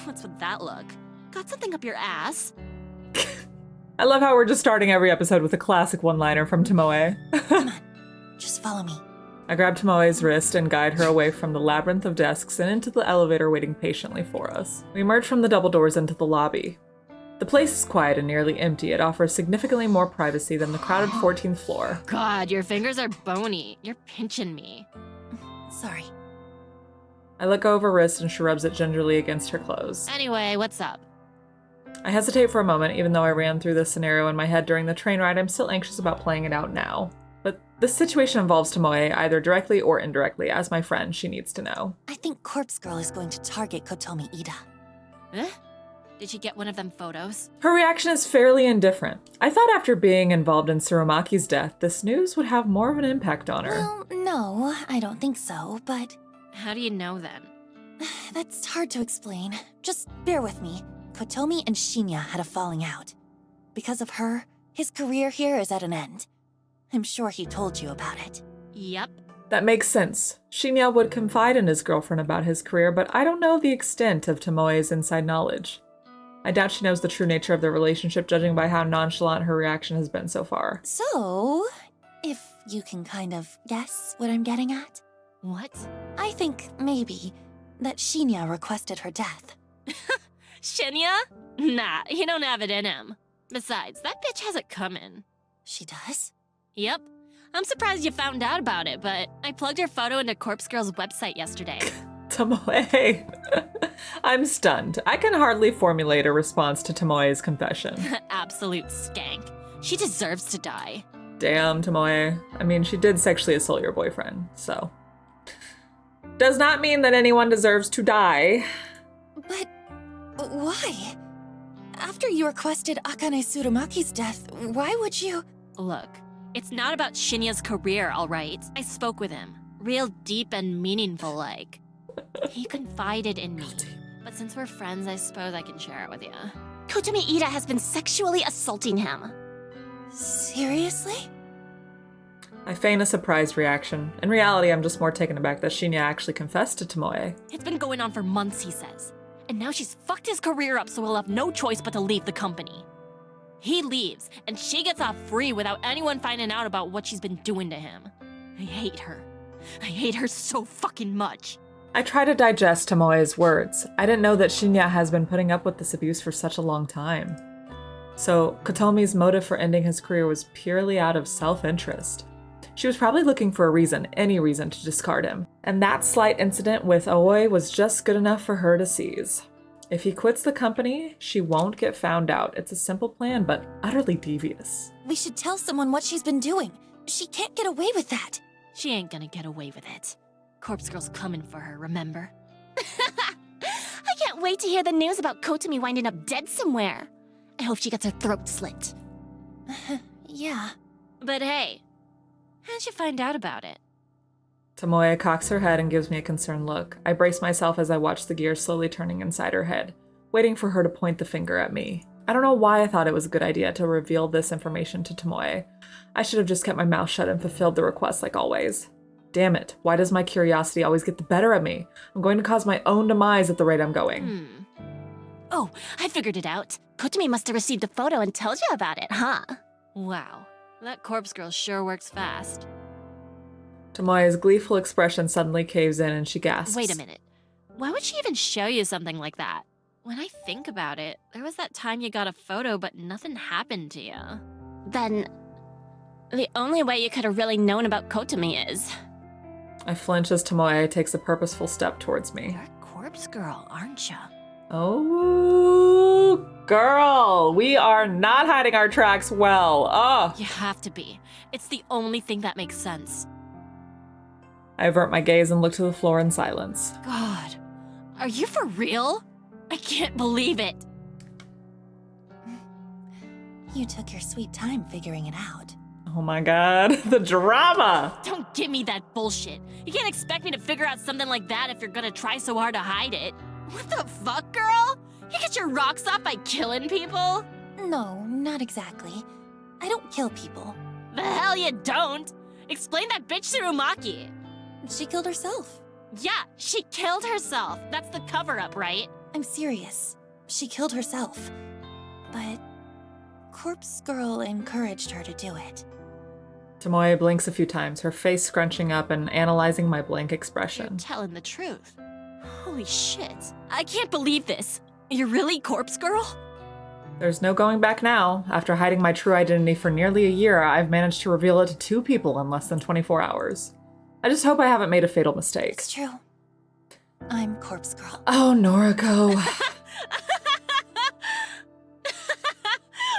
What's with that look? Got something up your ass? I love how we're just starting every episode with a classic one-liner from Tomoe. Come on, just follow me. I grab Tomoe's wrist and guide her away from the labyrinth of desks and into the elevator waiting patiently for us. We emerge from the double doors into the lobby. The place is quiet and nearly empty. It offers significantly more privacy than the crowded 14th floor. God, your fingers are bony. You're pinching me. Sorry. I let go of her wrist and she rubs it gingerly against her clothes. Anyway, what's up? I hesitate for a moment. Even though I ran through this scenario in my head during the train ride, I'm still anxious about playing it out now. But this situation involves Tomoe either directly or indirectly. As my friend, she needs to know. I think Corpse Girl is going to target Kotomi Ida. Huh? Did she get one of them photos? Her reaction is fairly indifferent. I thought after being involved in Tsurumaki's death, this news would have more of an impact on her. Well, no, I don't think so, but How do you know then? that's hard to explain. Just bear with me. Kotomi and Shinya had a falling out. Because of her, his career here is at an end. I'm sure he told you about it. Yep. That makes sense. Shinya would confide in his girlfriend about his career, but I don't know the extent of Tomoe's inside knowledge. I doubt she knows the true nature of their relationship, judging by how nonchalant her reaction has been so far. So, if you can kind of guess what I'm getting at, What? I think maybe that Shinya requested her death. Shinya? Nah, he don't have it in him. Besides, that bitch has it coming. She does? Yep. I'm surprised you found out about it, but I plugged her photo into Corpse Girl's website yesterday. Tomoe. I'm stunned. I can hardly formulate a response to Tomoe's confession. Absolute skank. She deserves to die. Damn, Tomoe. I mean, she did sexually assault your boyfriend, so. Does not mean that anyone deserves to die. But why? After you requested Akane Tsurumaki's death, why would you? Look, it's not about Shinya's career, alright? I spoke with him. Real deep and meaningful like. He confided in me. But since we're friends, I suppose I can share it with you. Kotomi Ida has been sexually assaulting him. Seriously? I feign a surprised reaction. In reality, I'm just more taken aback that Shinya actually confessed to Tomoe. It's been going on for months, he says. And now she's fucked his career up so he'll have no choice but to leave the company. He leaves, and she gets off free without anyone finding out about what she's been doing to him. I hate her. I hate her so fucking much. I try to digest Tomoe's words. I didn't know that Shinya has been putting up with this abuse for such a long time. So, Kotomi's motive for ending his career was purely out of self-interest. She was probably looking for a reason, any reason, to discard him. And that slight incident with Aoi was just good enough for her to seize. If he quits the company, she won't get found out. It's a simple plan, but utterly devious. We should tell someone what she's been doing. She can't get away with that. She ain't gonna get away with it. Corpse Girl's coming for her, remember? I can't wait to hear the news about Kotomi winding up dead somewhere. I hope she gets her throat slit. Yeah. But hey, how'd you find out about it? Tomoe cocks her head and gives me a concerned look. I brace myself as I watch the gears slowly turning inside her head, waiting for her to point the finger at me. I don't know why I thought it was a good idea to reveal this information to Tomoe. I should have just kept my mouth shut and fulfilled the request like always. Damn it, why does my curiosity always get the better of me? I'm going to cause my own demise at the rate I'm going. Oh, I figured it out. Kotomi must have received a photo and told you about it, huh? Wow, that Corpse Girl sure works fast. Tomoe's gleeful expression suddenly caves in and she gasps. Wait a minute. Why would she even show you something like that? When I think about it, there was that time you got a photo but nothing happened to you. Then, the only way you could have really known about Kotomi is... I flinch as Tomoe takes a purposeful step towards me. You're a Corpse Girl, aren't you? Oh, girl, we are not hiding our tracks well. Oh. You have to be. It's the only thing that makes sense. I avert my gaze and look to the floor in silence. God, are you for real? I can't believe it. You took your sweet time figuring it out. Oh my god, the drama! Don't give me that bullshit. You can't expect me to figure out something like that if you're gonna try so hard to hide it. What the fuck, girl? You get your rocks off by killing people? No, not exactly. I don't kill people. The hell you don't! Explain that bitch Tsurumaki. She killed herself. Yeah, she killed herself. That's the cover-up, right? I'm serious. She killed herself. But Corpse Girl encouraged her to do it. Tomoe blinks a few times, her face scrunching up and analyzing my blank You're expression. telling the truth. Holy shit. I can't believe this. You're really Corpse Girl? There's no going back now. After hiding my true identity for nearly a year, I've managed to reveal it to 2 people in less than 24 hours. I just hope I haven't made a fatal mistake. It's true. I'm Corpse Girl. Oh, Noriko.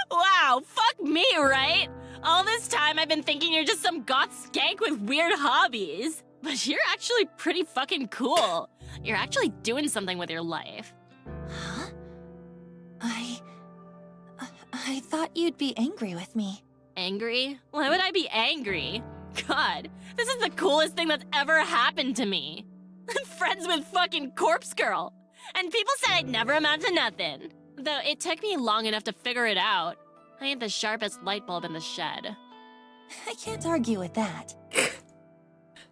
Wow, fuck me, right? All this time I've been thinking you're just some goth skank with weird hobbies. But you're actually pretty fucking cool. You're actually doing something with your life. Huh? I thought you'd be angry with me. Angry? Why would I be angry? God, this is the coolest thing that's ever happened to me. I'm friends with fucking Corpse Girl. And people said I'd never amount to nothing. Though it took me long enough to figure it out. I ain't the sharpest light bulb in the shed. I can't argue with that.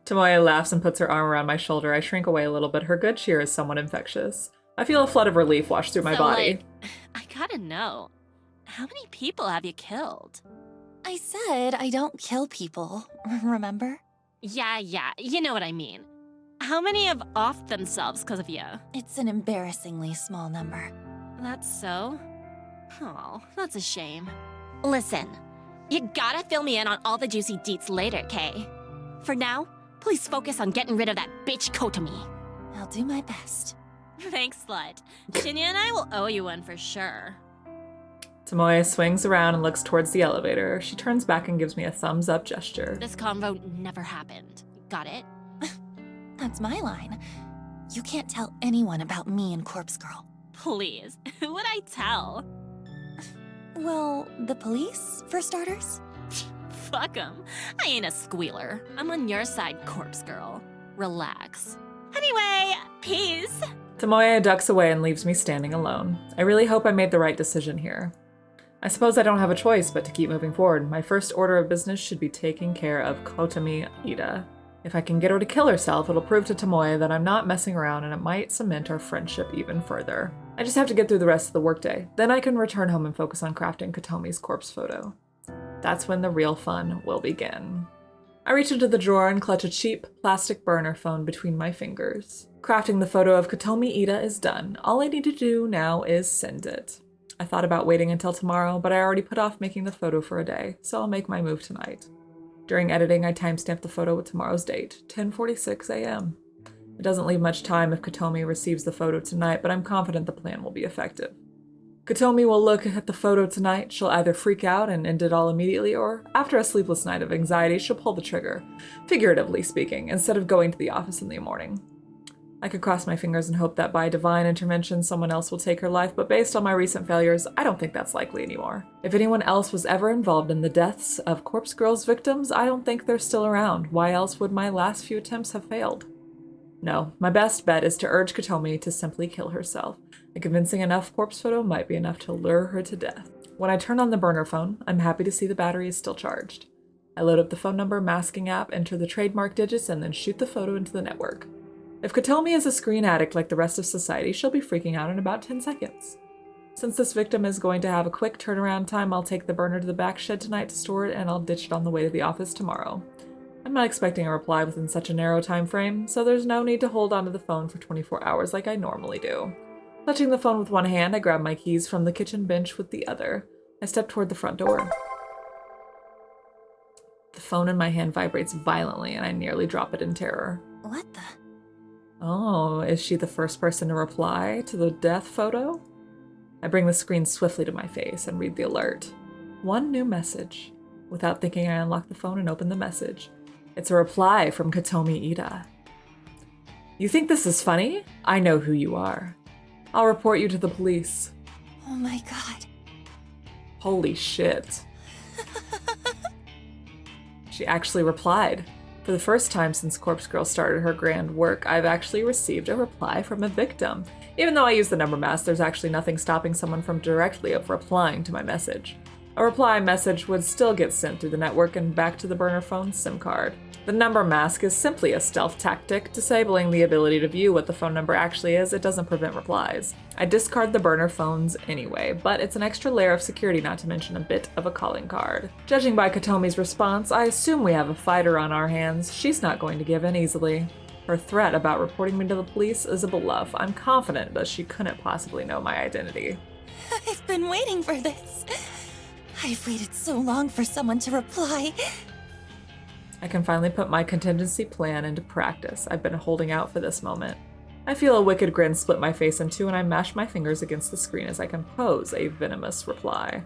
Tomoe laughs and puts her arm around my shoulder. I shrink away a little, but her good cheer is somewhat infectious. I feel a flood of relief wash through my body. I gotta know. How many people have you killed? I said I don't kill people, remember? Yeah, you know what I mean. How many have offed themselves because of you? It's an embarrassingly small number. That's so? Oh, that's a shame. Listen, you gotta fill me in on all the juicy deets later, Kay. For now, please focus on getting rid of that bitch Kotomi. I'll do my best. Thanks, slut. Shinya and I will owe you one for sure. Tomoe swings around and looks towards the elevator. She turns back and gives me a thumbs up gesture. This convo never happened. Got it? That's my line. You can't tell anyone about me and Corpse Girl. Please, who would I tell? Well, the police, for starters? Fuck 'em. I ain't a squealer. I'm on your side, Corpse Girl. Relax. Anyway, peace. Tomoe ducks away and leaves me standing alone. I really hope I made the right decision here. I suppose I don't have a choice but to keep moving forward. My first order of business should be taking care of Kotomi Ida. If I can get her to kill herself, it'll prove to Tomoe that I'm not messing around, and it might cement our friendship even further. I just have to get through the rest of the workday. Then I can return home and focus on crafting Kotomi's corpse photo. That's when the real fun will begin. I reach into the drawer and clutch a cheap plastic burner phone between my fingers. Crafting the photo of Kotomi Ida is done. All I need to do now is send it. I thought about waiting until tomorrow, but I already put off making the photo for a day, so I'll make my move tonight. During editing, I timestamped the photo with tomorrow's date, 10:46 a.m. It doesn't leave much time if Kotomi receives the photo tonight, but I'm confident the plan will be effective. Kotomi will look at the photo tonight. She'll either freak out and end it all immediately, or after a sleepless night of anxiety, she'll pull the trigger, figuratively speaking, instead of going to the office in the morning. I could cross my fingers and hope that by divine intervention someone else will take her life, but based on my recent failures, I don't think that's likely anymore. If anyone else was ever involved in the deaths of Corpse Girl's victims, I don't think they're still around. Why else would my last few attempts have failed? No, my best bet is to urge Kotomi to simply kill herself. A convincing enough corpse photo might be enough to lure her to death. When I turn on the burner phone, I'm happy to see the battery is still charged. I load up the phone number masking app, enter the trademark digits, and then shoot the photo into the network. If Kotomi is a screen addict like the rest of society, she'll be freaking out in about 10 seconds. Since this victim is going to have a quick turnaround time, I'll take the burner to the back shed tonight to store it, and I'll ditch it on the way to the office tomorrow. I'm not expecting a reply within such a narrow time frame, so there's no need to hold onto the phone for 24 hours like I normally do. Touching the phone with one hand, I grab my keys from the kitchen bench with the other. I step toward the front door. The phone in my hand vibrates violently, and I nearly drop it in terror. What the? Oh, is she the first person to reply to the death photo? I bring the screen swiftly to my face and read the alert. One new message. Without thinking, I unlock the phone and open the message. It's a reply from Kotomi Ida. You think this is funny? I know who you are. I'll report you to the police. Oh my god. Holy shit. She actually replied. For the first time since Corpse Girl started her grand work, I've actually received a reply from a victim. Even though I use the number mask, there's actually nothing stopping someone from directly replying to my message. A reply message would still get sent through the network and back to the burner phone SIM card. The number mask is simply a stealth tactic, disabling the ability to view what the phone number actually is. It doesn't prevent replies. I discard the burner phones anyway, but it's an extra layer of security, not to mention a bit of a calling card. Judging by Kotomi's response, I assume we have a fighter on our hands. She's not going to give in easily. Her threat about reporting me to the police is a bluff. I'm confident that she couldn't possibly know my identity. I've been waiting for this. I've waited so long for someone to reply. I can finally put my contingency plan into practice. I've been holding out for this moment. I feel a wicked grin split my face in two, and I mash my fingers against the screen as I compose a venomous reply.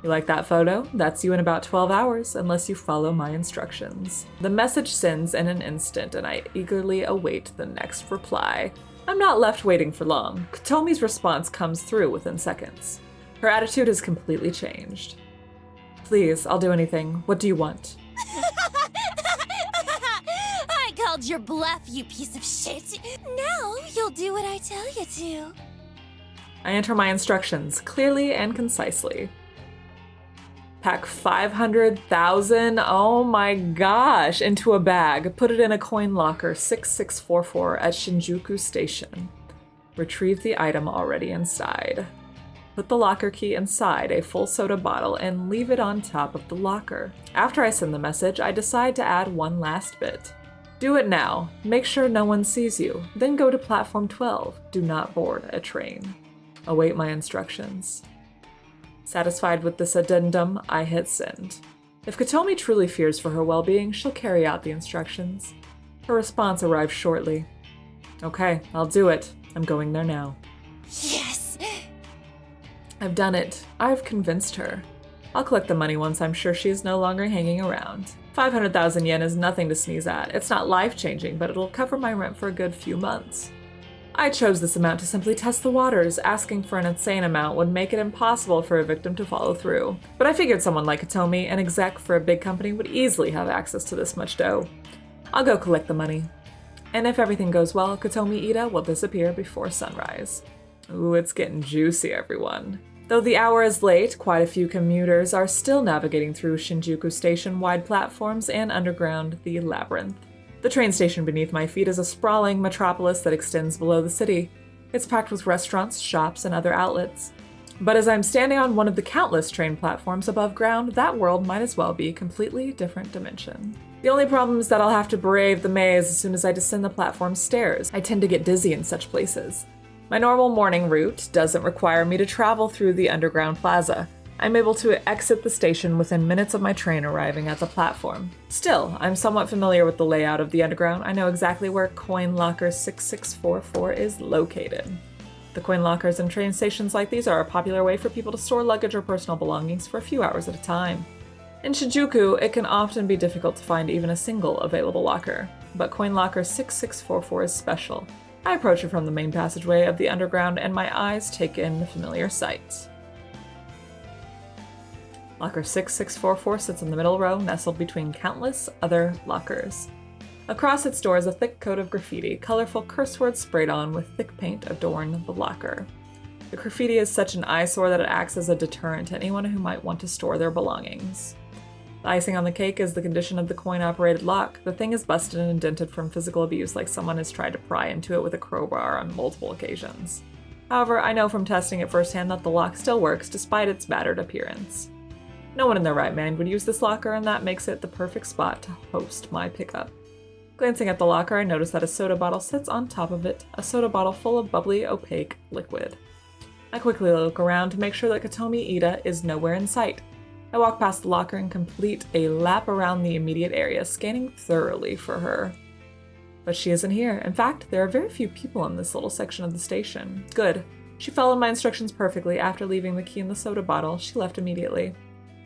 You like that photo? That's you in about 12 hours, unless you follow my instructions. The message sends in an instant, and I eagerly await the next reply. I'm not left waiting for long. Kotomi's response comes through within seconds. Her attitude has completely changed. Please, I'll do anything. What do you want? I called your bluff, you piece of shit. Now you'll do what I tell you to. I enter my instructions clearly and concisely. Pack 500,000, oh my gosh, into a bag. Put it in a coin locker 6644 at Shinjuku Station. Retrieve the item already inside. Put the locker key inside a full soda bottle and leave it on top of the locker. After I send the message, I decide to add one last bit. Do it now. Make sure no one sees you. Then go to platform 12. Do not board a train. Await my instructions. Satisfied with this addendum, I hit send. If Kotomi truly fears for her well-being, she'll carry out the instructions. Her response arrives shortly. Okay, I'll do it. I'm going there now. Yes! I've done it. I've convinced her. I'll collect the money once I'm sure she is no longer hanging around. 500,000 yen is nothing to sneeze at. It's not life-changing, but it'll cover my rent for a good few months. I chose this amount to simply test the waters. Asking for an insane amount would make it impossible for a victim to follow through. But I figured someone like Kotomi, an exec for a big company, would easily have access to this much dough. I'll go collect the money. And if everything goes well, Kotomi Ida will disappear before sunrise. Ooh, it's getting juicy, everyone. Though the hour is late, quite a few commuters are still navigating through Shinjuku Station-wide platforms and underground the Labyrinth. The train station beneath my feet is a sprawling metropolis that extends below the city. It's packed with restaurants, shops, and other outlets. But as I'm standing on one of the countless train platforms above ground, that world might as well be a completely different dimension. The only problem is that I'll have to brave the maze as soon as I descend the platform stairs. I tend to get dizzy in such places. My normal morning route doesn't require me to travel through the underground plaza. I'm able to exit the station within minutes of my train arriving at the platform. Still, I'm somewhat familiar with the layout of the underground. I know exactly where coin locker 6644 is located. The coin lockers in train stations like these are a popular way for people to store luggage or personal belongings for a few hours at a time. In Shinjuku, it can often be difficult to find even a single available locker, but coin locker 6644 is special. I approach it from the main passageway of the underground and my eyes take in the familiar sight. Locker 6644 sits in the middle row, nestled between countless other lockers. Across its door is a thick coat of graffiti. Colorful curse words sprayed on with thick paint adorn the locker. The graffiti is such an eyesore that it acts as a deterrent to anyone who might want to store their belongings. The icing on the cake is the condition of the coin-operated lock. The thing is busted and indented from physical abuse, like someone has tried to pry into it with a crowbar on multiple occasions. However, I know from testing it firsthand that the lock still works despite its battered appearance. No one in their right mind would use this locker, and that makes it the perfect spot to host my pickup. Glancing at the locker, I notice that a soda bottle sits on top of it, a soda bottle full of bubbly, opaque liquid. I quickly look around to make sure that Kotomi Ida is nowhere in sight. I walk past the locker and complete a lap around the immediate area, scanning thoroughly for her. But she isn't here. In fact, there are very few people in this little section of the station. Good. She followed my instructions perfectly. After leaving the key in the soda bottle, she left immediately.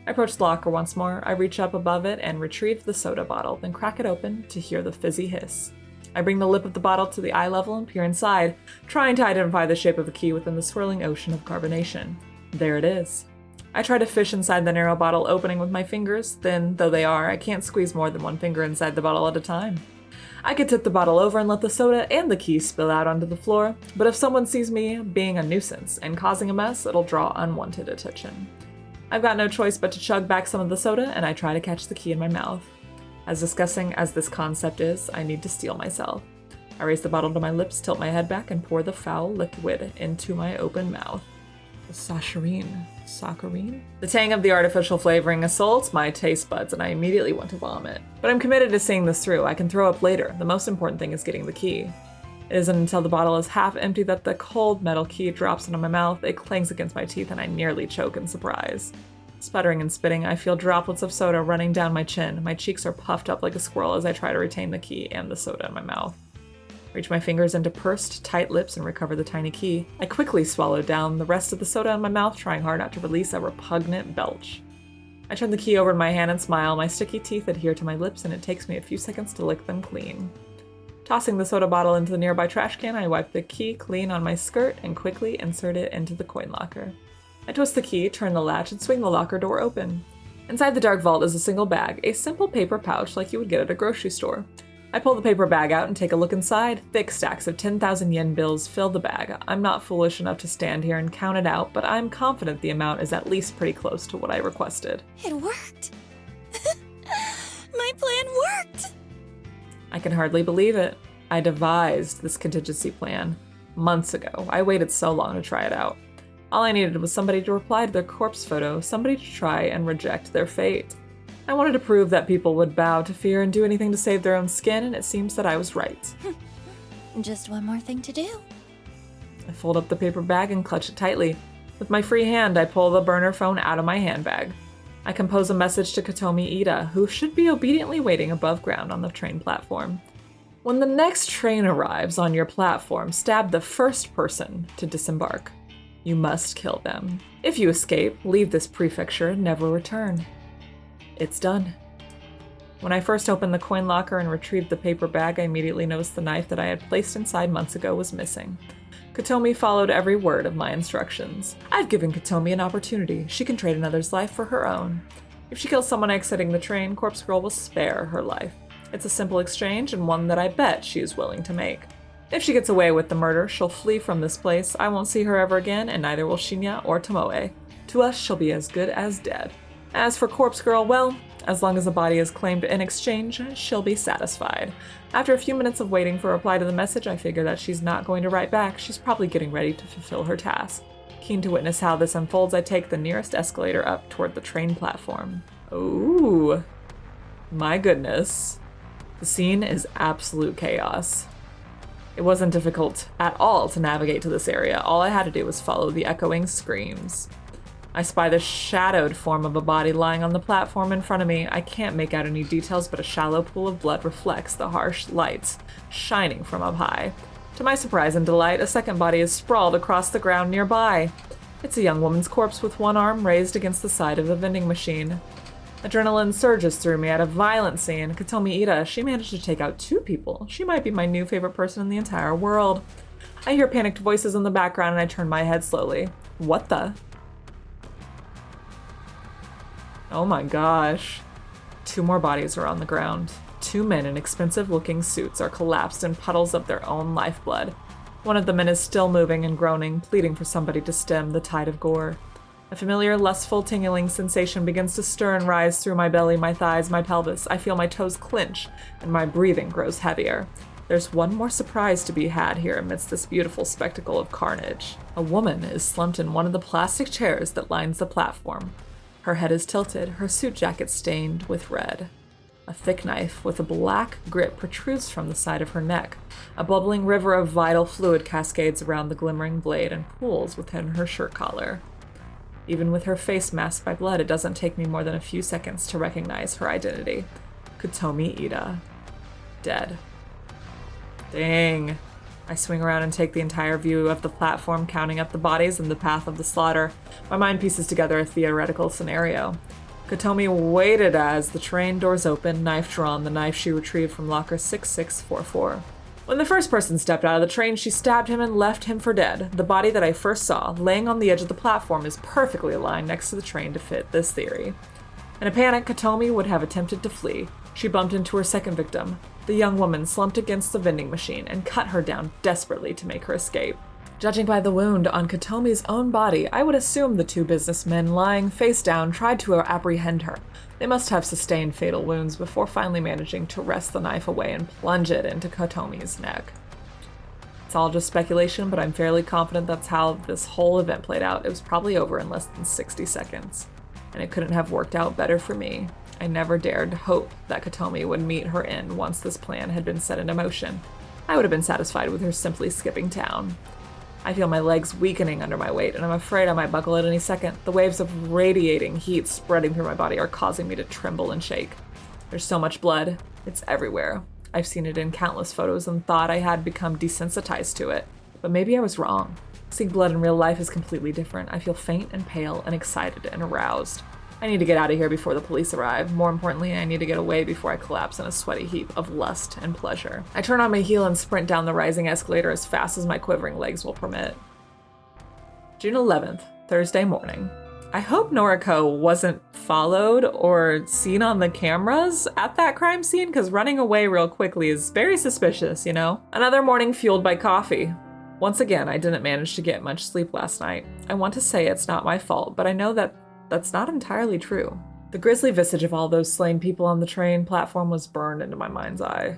I approach the locker once more. I reach up above it and retrieve the soda bottle, then crack it open to hear the fizzy hiss. I bring the lip of the bottle to the eye level and peer inside, trying to identify the shape of a key within the swirling ocean of carbonation. There it is. I try to fish inside the narrow bottle opening with my fingers. Thin though they are, I can't squeeze more than one finger inside the bottle at a time. I could tip the bottle over and let the soda and the key spill out onto the floor, but if someone sees me being a nuisance and causing a mess, it'll draw unwanted attention. I've got no choice but to chug back some of the soda, and I try to catch the key in my mouth. As disgusting as this concept is, I need to steel myself. I raise the bottle to my lips, tilt my head back, and pour the foul liquid into my open mouth. Saccharine? The tang of the artificial flavoring assaults my taste buds, and I immediately want to vomit. But I'm committed to seeing this through. I can throw up later. The most important thing is getting the key. It isn't until the bottle is half empty that the cold metal key drops into my mouth. It clangs against my teeth, and I nearly choke in surprise. Sputtering and spitting, I feel droplets of soda running down my chin. My cheeks are puffed up like a squirrel as I try to retain the key and the soda in my mouth. Reach my fingers into pursed, tight lips and recover the tiny key. I quickly swallow down the rest of the soda in my mouth, trying hard not to release a repugnant belch. I turn the key over in my hand and smile. My sticky teeth adhere to my lips, and it takes me a few seconds to lick them clean. Tossing the soda bottle into the nearby trash can, I wipe the key clean on my skirt and quickly insert it into the coin locker. I twist the key, turn the latch, and swing the locker door open. Inside the dark vault is a single bag, a simple paper pouch like you would get at a grocery store. I pull the paper bag out and take a look inside. Thick stacks of 10,000 yen bills fill the bag. I'm not foolish enough to stand here and count it out, but I'm confident the amount is at least pretty close to what I requested. It worked. My plan worked. I can hardly believe it. I devised this contingency plan months ago. I waited so long to try it out. All I needed was somebody to reply to their corpse photo, somebody to try and reject their fate. I wanted to prove that people would bow to fear and do anything to save their own skin, and it seems that I was right. Just one more thing to do. I fold up the paper bag and clutch it tightly. With my free hand, I pull the burner phone out of my handbag. I compose a message to Kotomi Ida, who should be obediently waiting above ground on the train platform. When the next train arrives on your platform, stab the first person to disembark. You must kill them. If you escape, leave this prefecture and never return. It's done. When I first opened the coin locker and retrieved the paper bag, I immediately noticed the knife that I had placed inside months ago was missing. Kotomi followed every word of my instructions. I've given Kotomi an opportunity. She can trade another's life for her own. If she kills someone exiting the train, Corpse Girl will spare her life. It's a simple exchange and one that I bet she is willing to make. If she gets away with the murder, she'll flee from this place. I won't see her ever again, and neither will Shinya or Tomoe. To us, she'll be as good as dead. As for Corpse Girl, well, as long as the body is claimed in exchange, she'll be satisfied. After a few minutes of waiting for a reply to the message, I figure that she's not going to write back. She's probably getting ready to fulfill her task. Keen to witness how this unfolds, I take the nearest escalator up toward the train platform. Ooh, my goodness. The scene is absolute chaos. It wasn't difficult at all to navigate to this area. All I had to do was follow the echoing screams. I spy the shadowed form of a body lying on the platform in front of me. I can't make out any details, but a shallow pool of blood reflects the harsh lights shining from up high. To my surprise and delight, a second body is sprawled across the ground nearby. It's a young woman's corpse with one arm raised against the side of a vending machine. Adrenaline surges through me at a violent scene. Kotomi Ida, she managed to take out 2 people. She might be my new favorite person in the entire world. I hear panicked voices in the background and I turn my head slowly. What the? Oh my gosh. 2 more bodies are on the ground. 2 men in expensive-looking suits are collapsed in puddles of their own lifeblood. One of the men is still moving and groaning, pleading for somebody to stem the tide of gore. A familiar, lustful, tingling sensation begins to stir and rise through my belly, my thighs, my pelvis. I feel my toes clench, and my breathing grows heavier. There's one more surprise to be had here amidst this beautiful spectacle of carnage. A woman is slumped in one of the plastic chairs that lines the platform. Her head is tilted, her suit jacket stained with red. A thick knife with a black grip protrudes from the side of her neck. A bubbling river of vital fluid cascades around the glimmering blade and pools within her shirt collar. Even with her face masked by blood, it doesn't take me more than a few seconds to recognize her identity. Kotomi Ida. Dead. Dang. I swing around and take the entire view of the platform, counting up the bodies and the path of the slaughter. My mind pieces together a theoretical scenario. Kotomi waited as the train doors opened, knife drawn, the knife she retrieved from locker 6644. When the first person stepped out of the train, she stabbed him and left him for dead. The body that I first saw, laying on the edge of the platform, is perfectly aligned next to the train to fit this theory. In a panic, Kotomi would have attempted to flee. She bumped into her second victim. The young woman slumped against the vending machine and cut her down desperately to make her escape. Judging by the wound on Kotomi's own body, I would assume the two businessmen lying face down tried to apprehend her. They must have sustained fatal wounds before finally managing to wrest the knife away and plunge it into Kotomi's neck. It's all just speculation, but I'm fairly confident that's how this whole event played out. It was probably over in less than 60 seconds, and it couldn't have worked out better for me. I never dared hope that Kotomi would meet her end once this plan had been set into motion. I would have been satisfied with her simply skipping town. I feel my legs weakening under my weight, and I'm afraid I might buckle at any second. The waves of radiating heat spreading through my body are causing me to tremble and shake. There's so much blood. It's everywhere. I've seen it in countless photos and thought I had become desensitized to it. But maybe I was wrong. Seeing blood in real life is completely different. I feel faint and pale and excited and aroused. I need to get out of here before the police arrive. More importantly, I need to get away before I collapse in a sweaty heap of lust and pleasure. I turn on my heel and sprint down the rising escalator as fast as my quivering legs will permit. June 11th, Thursday morning. I hope Noriko wasn't followed or seen on the cameras at that crime scene, because running away real quickly is very suspicious, you know? Another morning fueled by coffee. Once again, I didn't manage to get much sleep last night. I want to say it's not my fault, but I know that that's not entirely true. The grisly visage of all those slain people on the train platform was burned into my mind's eye.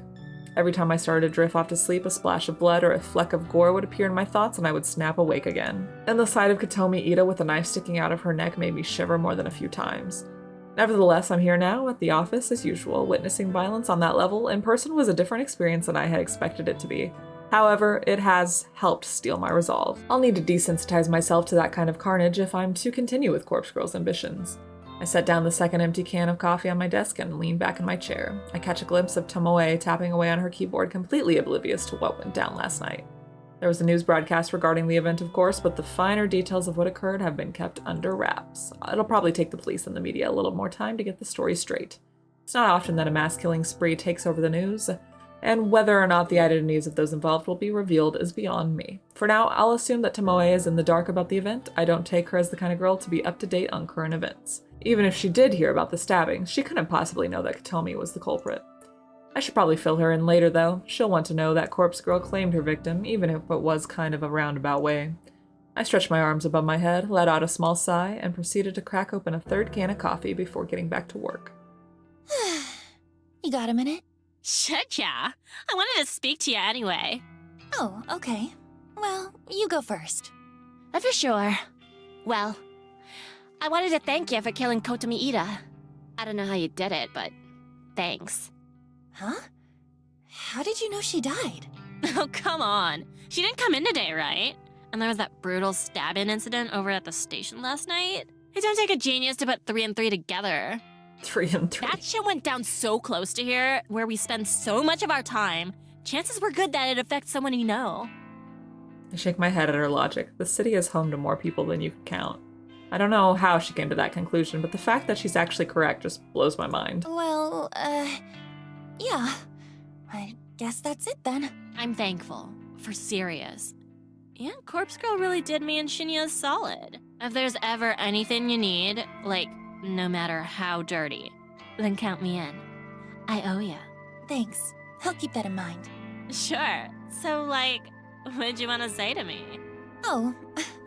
Every time I started to drift off to sleep, a splash of blood or a fleck of gore would appear in my thoughts and I would snap awake again. And the sight of Kotomi Ida with a knife sticking out of her neck made me shiver more than a few times. Nevertheless, I'm here now at the office as usual. Witnessing violence on that level in person was a different experience than I had expected it to be. However, it has helped steel my resolve. I'll need to desensitize myself to that kind of carnage if I'm to continue with Corpse Girl's ambitions. I set down the second empty can of coffee on my desk and lean back in my chair. I catch a glimpse of Tomoe tapping away on her keyboard, completely oblivious to what went down last night. There was a news broadcast regarding the event, of course, but the finer details of what occurred have been kept under wraps. It'll probably take the police and the media a little more time to get the story straight. It's not often that a mass-killing spree takes over the news, and whether or not the identities of those involved will be revealed is beyond me. For now, I'll assume that Tomoe is in the dark about the event. I don't take her as the kind of girl to be up to date on current events. Even if she did hear about the stabbing, she couldn't possibly know that Kotomi was the culprit. I should probably fill her in later, though. She'll want to know that Corpse Girl claimed her victim, even if it was kind of a roundabout way. I stretched my arms above my head, let out a small sigh, and proceeded to crack open a third can of coffee before getting back to work. You got a minute? Shit, yeah. I wanted to speak to you anyway. Oh, okay. Well, you go first. For sure. Well, I wanted to thank you for killing Kotomi Ida. I don't know how you did it, but thanks. Huh? How did you know she died? Oh, come on. She didn't come in today, right? And there was that brutal stabbing incident over at the station last night. It don't take a genius to put 3 and 3 together. 3 and 3. That shit went down so close to here, where we spend so much of our time. Chances were good that it affects someone you know. I shake my head at her logic. The city is home to more people than you can count. I don't know how she came to that conclusion, but the fact that she's actually correct just blows my mind. Well, yeah. I guess that's it then. I'm thankful. For serious. And Corpse Girl really did me and Shinya solid. If there's ever anything you need, like, no matter how dirty, then count me in. I owe ya. Thanks. I'll keep that in mind. Sure. So, like, what'd you want to say to me? Oh,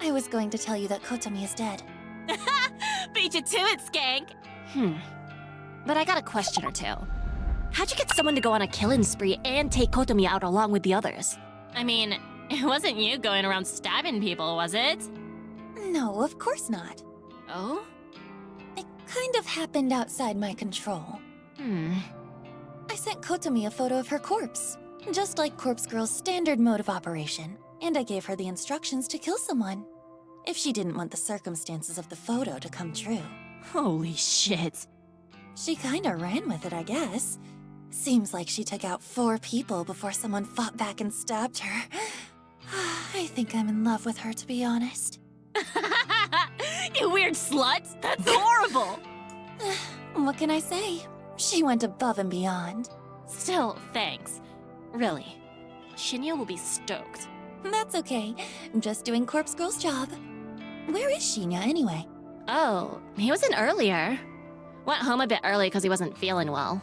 I was going to tell you that Kotomi is dead. Beat you to it, skank! But I got a question or two. How'd you get someone to go on a killing spree and take Kotomi out along with the others? I mean, it wasn't you going around stabbing people, was it? No, of course not. Oh? It kind of happened outside my control. I sent Kotomi a photo of her corpse, just like Corpse Girl's standard mode of operation, and I gave her the instructions to kill someone, if she didn't want the circumstances of the photo to come true. Holy shit. She kinda ran with it, I guess. Seems like she took out 4 people before someone fought back and stabbed her. I think I'm in love with her, to be honest. You weird slut! That's horrible! What can I say? She went above and beyond. Still, thanks. Really. Shinya will be stoked. That's okay. I'm just doing Corpse Girl's job. Where is Shinya, anyway? Oh, he was in earlier. Went home a bit early because he wasn't feeling well.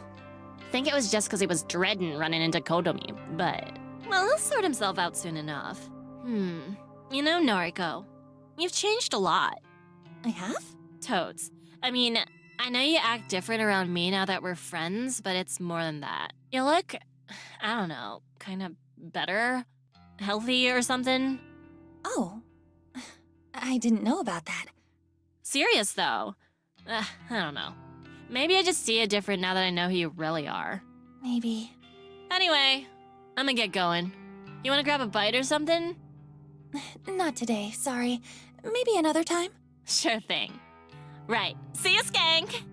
Think it was just because he was dreading running into Kotomi, but... well, he'll sort himself out soon enough. You know, Noriko, you've changed a lot. I have? Toads. I mean, I know you act different around me now that we're friends, but it's more than that. You look, I don't know, kind of better? Healthy or something? Oh. I didn't know about that. Serious, though. I don't know. Maybe I just see it different now that I know who you really are. Maybe. Anyway, I'm gonna get going. You wanna grab a bite or something? Not today, sorry. Maybe another time? Sure thing. Right. See you, skank!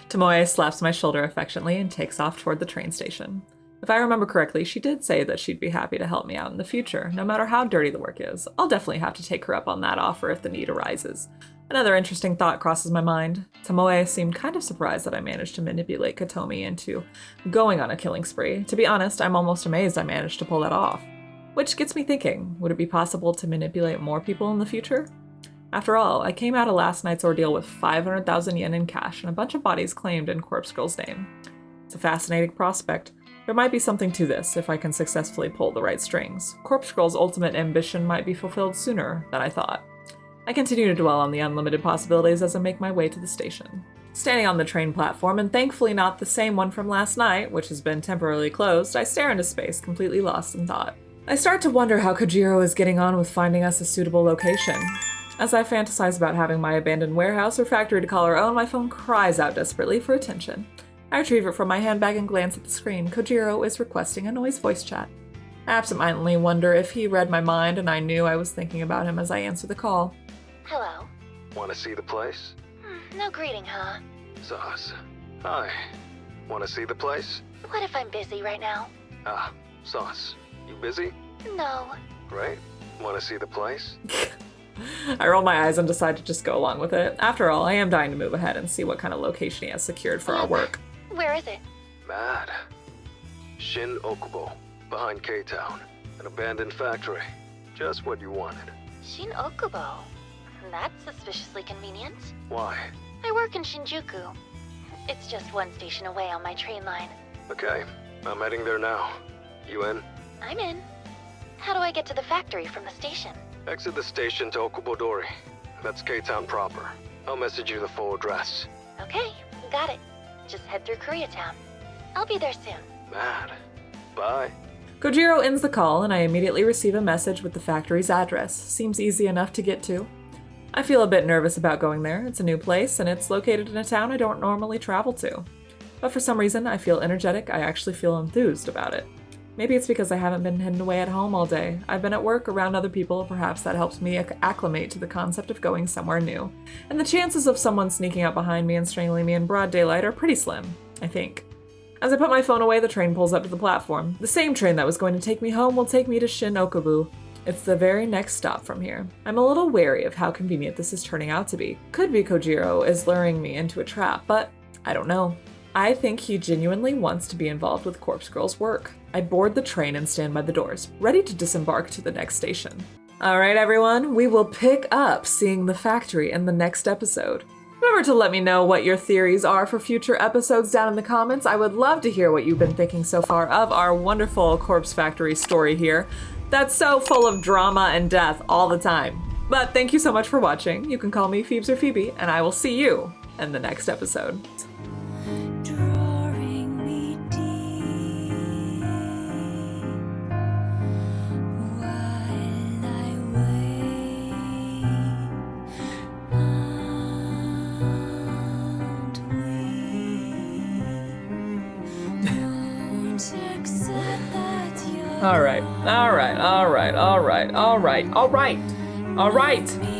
Tomoe slaps my shoulder affectionately and takes off toward the train station. If I remember correctly, she did say that she'd be happy to help me out in the future, no matter how dirty the work is. I'll definitely have to take her up on that offer if the need arises. Another interesting thought crosses my mind. Tomoe seemed kind of surprised that I managed to manipulate Kotomi into going on a killing spree. To be honest, I'm almost amazed I managed to pull that off. Which gets me thinking, would it be possible to manipulate more people in the future? After all, I came out of last night's ordeal with 500,000 yen in cash and a bunch of bodies claimed in Corpse Girl's name. It's a fascinating prospect. There might be something to this if I can successfully pull the right strings. Corpse Girl's ultimate ambition might be fulfilled sooner than I thought. I continue to dwell on the unlimited possibilities as I make my way to the station. Standing on the train platform, and thankfully not the same one from last night, which has been temporarily closed, I stare into space, completely lost in thought. I start to wonder how Kojiro is getting on with finding us a suitable location. As I fantasize about having my abandoned warehouse or factory to call our own, my phone cries out desperately for attention. I retrieve it from my handbag and glance at the screen. Kojiro is requesting a noise voice chat. I absentmindedly wonder if he read my mind and I knew I was thinking about him as I answer the call. Hello. Want to see the place? No greeting, huh? Sauce. Hi. Want to see the place? What if I'm busy right now? Sauce. You busy? No. Great. Want to see the place? I roll my eyes and decide to just go along with it. After all, I am dying to move ahead and see what kind of location he has secured for our work. Where is it? Mad. Shin Okubo. Behind K-Town. An abandoned factory. Just what you wanted. Shin Okubo. That's suspiciously convenient. Why? I work in Shinjuku. It's just one station away on my train line. Okay. I'm heading there now. You in? I'm in. How do I get to the factory from the station? Exit the station to Okubodori. That's K-Town proper. I'll message you the full address. Okay, got it. Just head through Koreatown. I'll be there soon. Mad. Bye. Kojiro ends the call and I immediately receive a message with the factory's address. Seems easy enough to get to. I feel a bit nervous about going there. It's a new place and it's located in a town I don't normally travel to. But for some reason, I feel energetic. I actually feel enthused about it. Maybe it's because I haven't been hidden away at home all day. I've been at work around other people, perhaps that helps me acclimate to the concept of going somewhere new. And the chances of someone sneaking up behind me and strangling me in broad daylight are pretty slim, I think. As I put my phone away, the train pulls up to the platform. The same train that was going to take me home will take me to Shin Okubo. It's the very next stop from here. I'm a little wary of how convenient this is turning out to be. Could be Kojiro is luring me into a trap, but I don't know. I think he genuinely wants to be involved with Corpse Girl's work. I board the train and stand by the doors, ready to disembark to the next station. All right, everyone, we will pick up seeing the factory in the next episode. Remember to let me know what your theories are for future episodes down in the comments. I would love to hear what you've been thinking so far of our wonderful Corpse Factory story here. That's so full of drama and death all the time. But thank you so much for watching. You can call me Phoebes or Phoebe, and I will see you in the next episode. Drawing me deep while I wait and won't accept that you're All right.